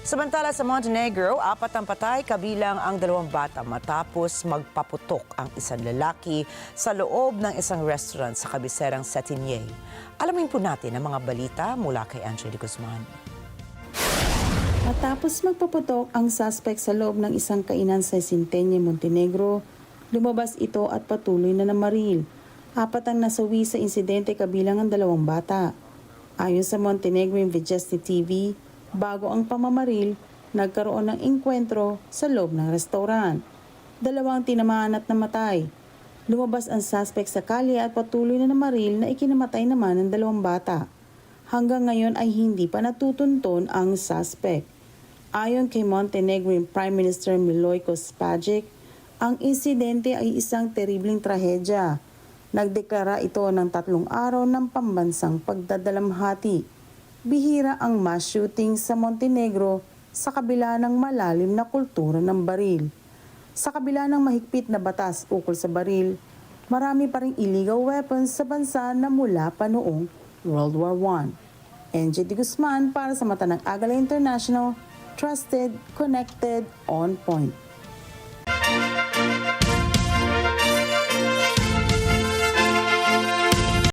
Samantala sa Montenegro, 4 ang patay kabilang ang 2 bata matapos magpaputok ang isang lalaki sa loob ng isang restaurant sa kabiserang Cetinje. Alamin po natin ang mga balita mula kay Angelique Guzman. Matapos magpaputok ang suspect sa loob ng isang kainan sa Cetinje, Montenegro, lumabas ito at patuloy na namaril. 4 ang nasawi sa insidente kabilang ang 2 bata. Ayon sa Montenegro Investigative TV, bago ang pamamaril, nagkaroon ng engkwentro sa loob ng restaurant. 2 ang tinamaan at namatay. Lumabas ang suspect sa kalye at patuloy na namaril na ikinamatay naman ng 2 bata. Hanggang ngayon ay hindi pa natutunton ang suspect. Ayon kay Montenegrin Prime Minister Milojko Spajic, ang insidente ay isang terribleng trahedya. Nagdeklara ito ng 3 araw ng pambansang pagdadalamhati. Bihira ang mass shooting sa Montenegro sa kabila ng malalim na kultura ng baril. Sa kabila ng mahigpit na batas ukol sa baril, marami pa ring illegal weapons sa bansa na mula pa noong World War I. Angelique Guzman para sa Mata ng Agala International, trusted, connected, on point.